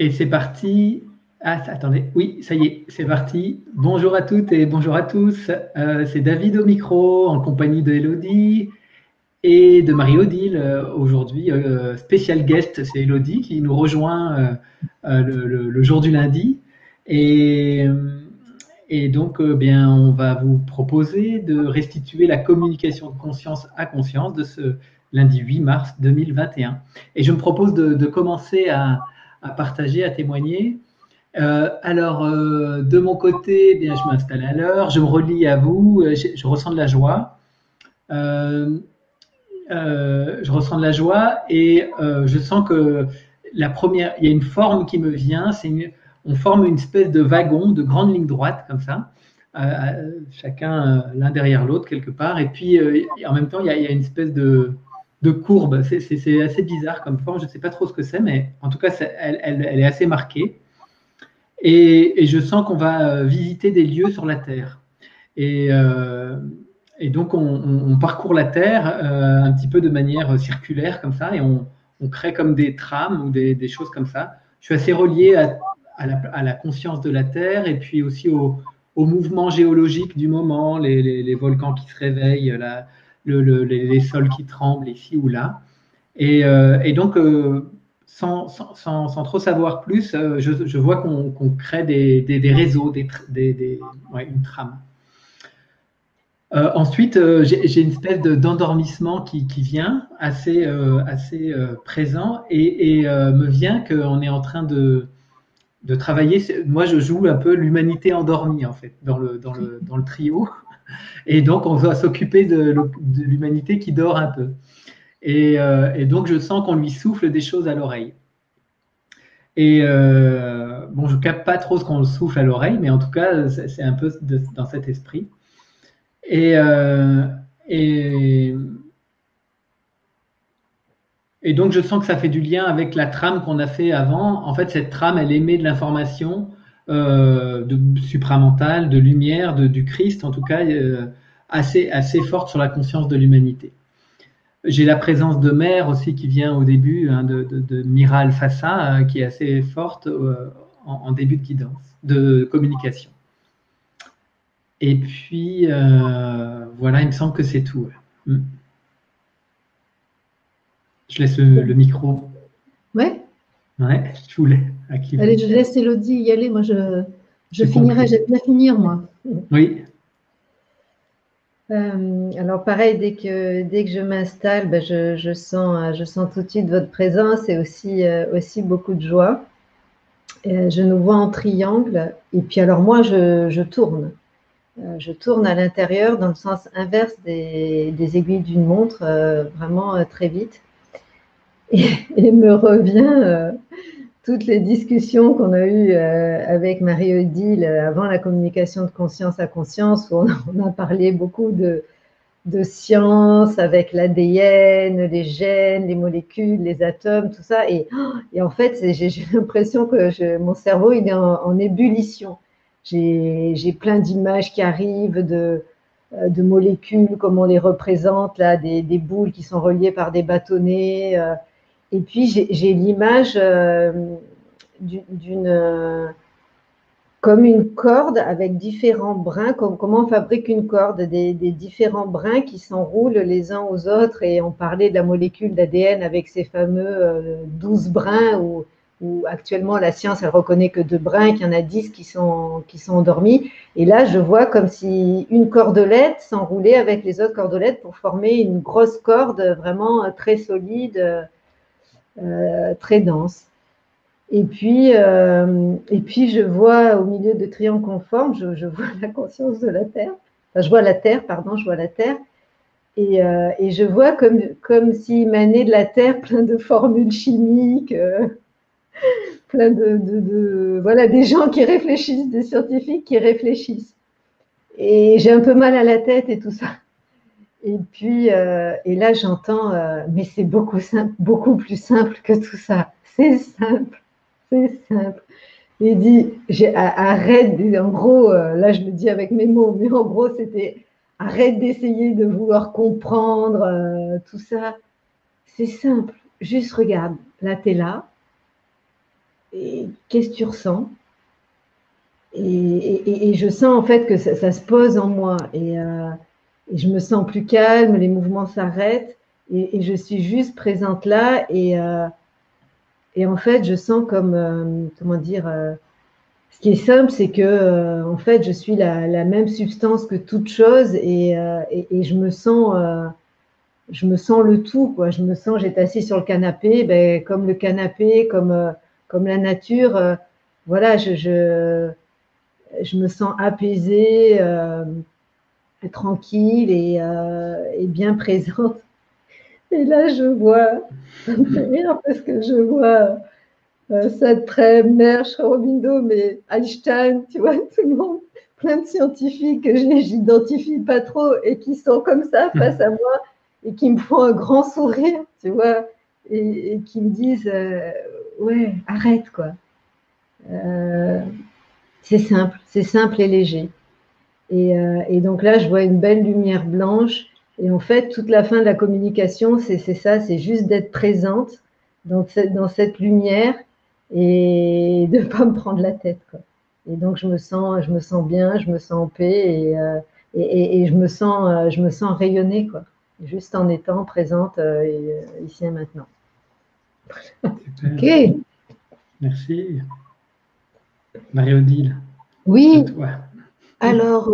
Et c'est parti. Ah, attendez. Oui, ça y est, c'est parti. Bonjour à toutes et bonjour à tous. C'est David au micro en compagnie de Elodie et de Marie-Odile. Aujourd'hui, spécial guest, c'est Elodie qui nous rejoint le jour du lundi. Et, et donc, bien, on va vous proposer de restituer la communication de conscience à conscience de ce lundi 8 mars 2021. Et je me propose de commencer à partager, à témoigner. De mon côté, eh bien, je m'installe à l'heure, je me relie à vous, je ressens de la joie. Euh, je ressens de la joie et je sens que il y a une forme qui me vient, on forme une espèce de wagon, de grande ligne droite comme ça, chacun l'un derrière l'autre quelque part. Et puis en même temps, il y a une espèce de courbe. C'est assez bizarre comme forme, je ne sais pas trop ce que c'est, mais en tout cas, elle est assez marquée. Et je sens qu'on va visiter des lieux sur la Terre. Et, euh, et donc, on parcourt la Terre un petit peu de manière circulaire, comme ça, et on crée comme des trames ou des choses comme ça. Je suis assez relié à la conscience de la Terre et puis aussi au mouvement géologique du moment, les volcans qui se réveillent, les sols qui tremblent ici ou là. Et donc, sans trop savoir plus, je vois qu'on crée des réseaux, ouais, une trame. Ensuite, j'ai une espèce d'endormissement qui vient assez présent et me vient qu'on est en train de travailler. Moi, je joue un peu l'humanité endormie, en fait, dans le trio. Et donc, on va s'occuper de l'humanité qui dort un peu. Et donc, je sens qu'on lui souffle des choses à l'oreille. Et bon, je ne capte pas trop ce qu'on souffle à l'oreille, mais en tout cas, c'est un peu dans cet esprit. Et, euh, et, et donc, je sens que ça fait du lien avec la trame qu'on a fait avant. En fait, cette trame, elle émet de l'information supramentale, de lumière, du Christ, en tout cas, assez forte sur la conscience de l'humanité. J'ai la présence de mère aussi qui vient au début, hein, de Mira Alfassa, qui est assez forte en début de guidance, de communication. Et puis, voilà, il me semble que c'est tout. Ouais. Je laisse le micro. Ouais. Ouais, je voulais. À qui Allez, vous? je laisse Elodie y aller. Moi, je J'ai finirai. compris. J'aime bien finir, moi. Oui. Alors, pareil, dès que je m'installe, ben, je sens tout de suite votre présence et aussi beaucoup de joie. Je nous vois en triangle. Et puis, alors, moi, je tourne. Je tourne à l'intérieur dans le sens inverse des aiguilles d'une montre, vraiment très vite. Et me revient toutes les discussions qu'on a eues avec Marie-Odile avant la communication de conscience à conscience, où on a parlé beaucoup de science avec l'ADN, les gènes, les molécules, les atomes, tout ça. Et en fait, j'ai l'impression que mon cerveau il est en ébullition. J'ai plein d'images qui arrivent de molécules, comme on les représente, là, des boules qui sont reliées par des bâtonnets. Et puis, j'ai l'image d'une comme une corde avec différents brins, comment on fabrique une corde, des différents brins qui s'enroulent les uns aux autres. Et on parlait de la molécule d'ADN avec ces fameux 12 brins où actuellement la science elle reconnaît que 2 brins, qu'il y en a 10 qui sont endormis. Et là, je vois comme si une cordelette s'enroulait avec les autres cordelettes pour former une grosse corde vraiment très solide, très dense. Et puis, je vois au milieu de triangles conformes, je vois la conscience de la Terre. Enfin, je vois la Terre, pardon, je vois la Terre. Et je vois comme s'il manait de la Terre plein de formules chimiques, plein voilà, des gens qui réfléchissent, des scientifiques qui réfléchissent. Et j'ai un peu mal à la tête et tout ça. Et puis, et là, j'entends, mais c'est beaucoup plus simple que tout ça. C'est simple, c'est simple. Il dit, arrête, en gros, là je le dis avec mes mots, mais en gros c'était arrête d'essayer de vouloir comprendre tout ça. C'est simple, juste regarde, là t'es là, qu'est-ce que tu ressens? Et je sens en fait que ça se pose en moi et je me sens plus calme, les mouvements s'arrêtent et je suis juste présente là et en fait je sens comme, comment dire, ce qui est simple c'est que en fait je suis la même substance que toute chose et je me sens le tout, quoi. Je me sens, j'étais assise sur le canapé, ben, comme le canapé, comme la nature. Voilà, je me sens apaisée, tranquille et bien présente. Et là, je vois, ça me fait rire parce que je vois Sartre, Mère, Aurobindo, mais Einstein, tu vois, tout le monde, plein de scientifiques que j'identifie pas trop et qui sont comme ça face à moi et qui me font un grand sourire, tu vois, et qui me disent ouais, arrête quoi. Euh, c'est simple et léger. Et donc là, je vois une belle lumière blanche. Et en fait, toute la fin de la communication, c'est ça, c'est juste d'être présente dans cette lumière et de ne pas me prendre la tête, quoi. Et donc, je me sens bien, je me sens en paix et je me sens rayonner, quoi, juste en étant présente ici et maintenant. Super. Ok. Merci. Marie-Odile, Oui. à toi. Alors,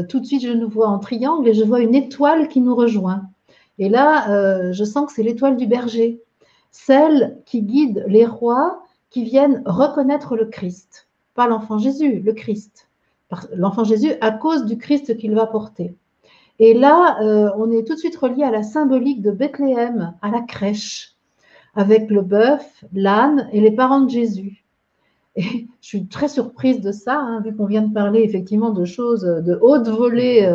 tout de suite, je nous vois en triangle et je vois une étoile qui nous rejoint. Et là, je sens que c'est l'étoile du berger, celle qui guide les rois qui viennent reconnaître le Christ, pas l'enfant Jésus, le Christ. L'enfant Jésus à cause du Christ qu'il va porter. Et là, on est tout de suite relié à la symbolique de Bethléem, à la crèche, avec le bœuf, l'âne et les parents de Jésus. Et je suis très surprise de ça, hein, vu qu'on vient de parler effectivement de choses de haute volée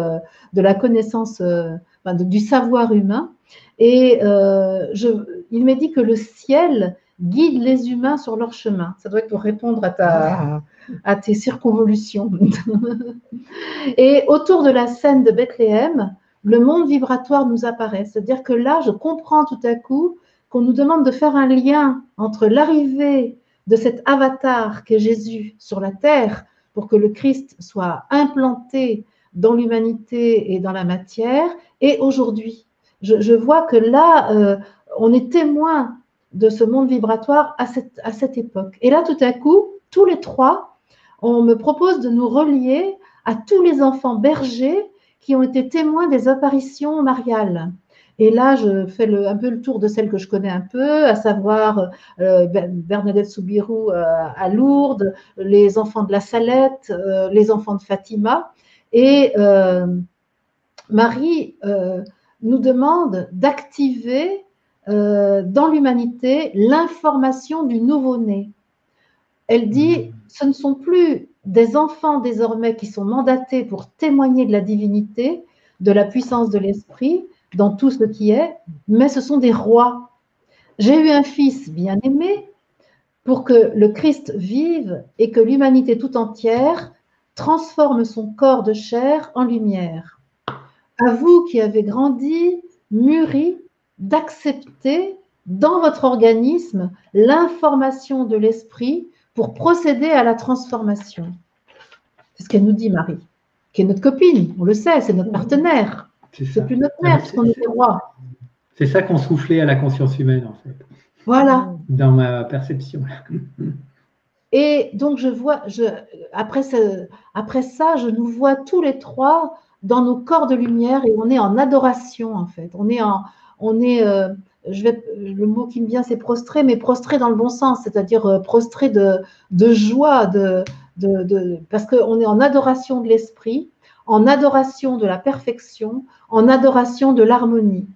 de la connaissance, enfin, du savoir humain. Et il m'est dit que le ciel guide les humains sur leur chemin. Ça doit être pour répondre à tes circonvolutions. Et autour de la scène de Bethléem, le monde vibratoire nous apparaît. C'est-à-dire que là, je comprends tout à coup qu'on nous demande de faire un lien entre l'arrivée de cet avatar qu'est Jésus sur la terre pour que le Christ soit implanté dans l'humanité et dans la matière, et aujourd'hui. Je vois que là, on est témoin de ce monde vibratoire à cette époque. Et là, tout à coup, tous les trois, on me propose de nous relier à tous les enfants bergers qui ont été témoins des apparitions mariales. Et là, je fais un peu le tour de celles que je connais un peu, à savoir Bernadette Soubirous à Lourdes, les enfants de la Salette, les enfants de Fatima. Et Marie nous demande d'activer dans l'humanité l'information du nouveau-né. Elle dit, ce ne sont plus des enfants désormais qui sont mandatés pour témoigner de la divinité, de la puissance de l'esprit, dans tout ce qui est, mais ce sont des rois. J'ai eu un fils bien-aimé pour que le Christ vive et que l'humanité tout entière transforme son corps de chair en lumière. À vous qui avez grandi, mûri, d'accepter dans votre organisme l'information de l'esprit pour procéder à la transformation. C'est ce qu'elle nous dit, Marie, qui est notre copine, on le sait, c'est notre partenaire. C'est plus notre mère, parce qu'on est des rois. C'est ça qu'on soufflait à la conscience humaine, en fait. Voilà. Dans ma perception. Et donc, après ça, je nous vois tous les trois dans nos corps de lumière et on est en adoration, en fait. Le mot qui me vient, c'est prostré, mais prostré dans le bon sens, c'est-à-dire prostré de joie, parce qu'on est en adoration de l'esprit, en adoration de la perfection, en adoration de l'harmonie.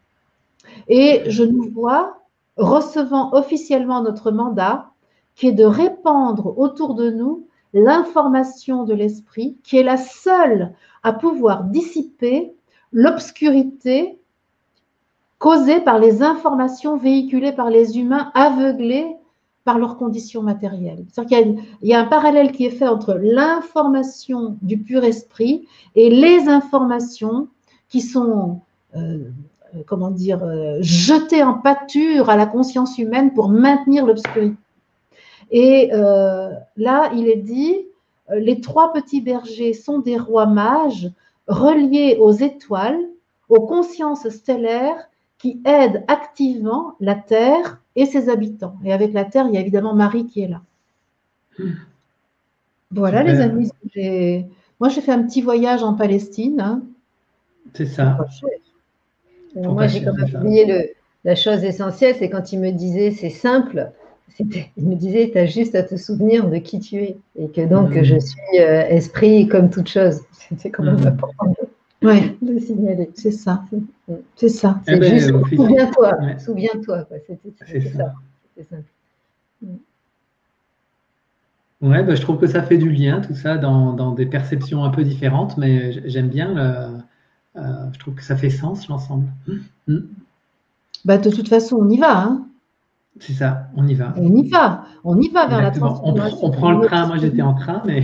Et je nous vois recevant officiellement notre mandat, qui est de répandre autour de nous l'information de l'esprit, qui est la seule à pouvoir dissiper l'obscurité causée par les informations véhiculées par les humains aveuglés par leurs conditions matérielles. C'est-à-dire qu'il y a un parallèle qui est fait entre l'information du pur esprit et les informations qui sont jetées en pâture à la conscience humaine pour maintenir l'obscurité. Et là, il est dit, les 3 petits bergers sont des rois mages reliés aux étoiles, aux consciences stellaires qui aident activement la Terre et ses habitants. Et avec la Terre, il y a évidemment Marie qui est là. Voilà, les Super. amis. Moi, j'ai fait un petit voyage en Palestine. Hein. C'est Pour pas ça. cher. Pour Moi, pas j'ai cher, quand c'est même ça. oublié la chose essentielle, c'est quand il me disait c'est simple, il me disait tu as juste à te souvenir de qui tu es et que donc je Mhm. suis esprit comme toute chose. C'était quand même Mhm. important de signaler. C'est ça. C'est ça. Eh C'est ben, juste officie. souviens-toi. Ouais, Souviens-toi. Quoi. c'est C'était ça. ça. C'était simple. Ouais, bah, je trouve que ça fait du lien, tout ça, dans des perceptions un peu différentes, mais j'aime bien. Je trouve que ça fait sens, l'ensemble. Mhm. Bah, de toute façon, on y va. Hein. C'est ça, on y va. On y va. On y va vers la Exactement. On transformation prend de le train. notre Moi, j'étais vie. en train, mais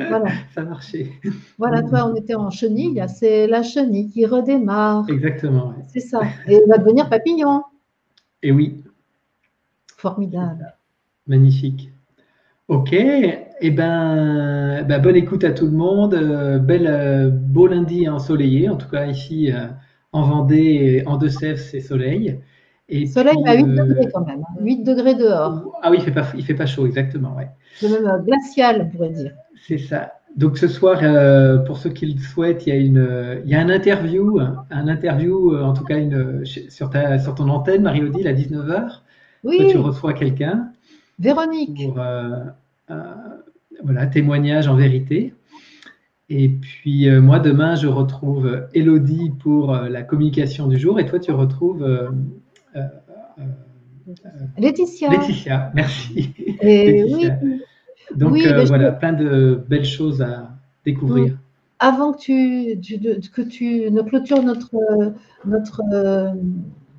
Voilà. ça marchait. Voilà, toi, Mhm. on était en chenille. C'est la chenille qui redémarre. Exactement, ouais. C'est ça. Et il va devenir papillon. Et oui, c'est Formidable. ça. Magnifique. Ok, eh ben, bonne écoute à tout le monde. Beau lundi ensoleillé, en tout cas ici en Vendée, en Deux-Sèvres, c'est soleil. Et Soleil à puis, 8 degrés quand même. 8 degrés dehors. ah oui, il fait pas chaud, exactement, ouais. C'est même glacial, on pourrait dire. C'est ça. Donc ce soir, pour ceux qui le souhaitent, il y a un interview, en tout cas sur ton antenne, Marie-Odile, à 19h. Toi, tu Oui, reçois quelqu'un Véronique. pour euh, voilà, témoignage en vérité. Et puis moi, demain, je retrouve Elodie pour la communication du jour. Et toi, tu retrouves euh, euh, Laetitia. Laetitia. Merci, Et oui, Laetitia. Donc oui, ben voilà, plein de belles choses à découvrir. avant que tu ne clôtures notre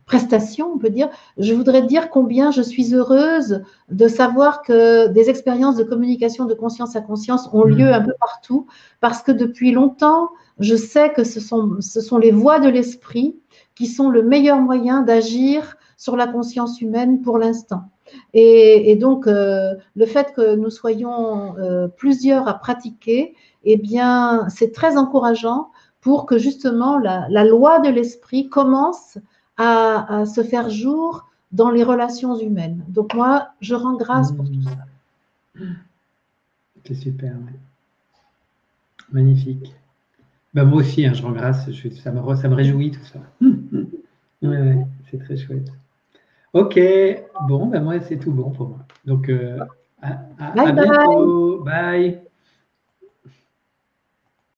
prestation, on peut dire, je voudrais dire combien je suis heureuse de savoir que des expériences de communication de conscience à conscience ont lieu un Mm. peu partout, parce que depuis longtemps, je sais que ce sont les voies de l'esprit qui sont le meilleur moyen d'agir sur la conscience humaine pour l'instant. Et donc, le fait que nous soyons plusieurs à pratiquer, eh bien, c'est très encourageant pour que justement la loi de l'esprit commence à se faire jour dans les relations humaines. Donc moi, je rends grâce pour tout ça. C'est super, ouais. Magnifique. Ben, moi aussi, hein, je rends grâce, ça me réjouit tout ça. Ouais, ouais, c'est très chouette. Ok, bon, ben moi c'est tout bon pour moi. Donc Bye à bye. bientôt, bye.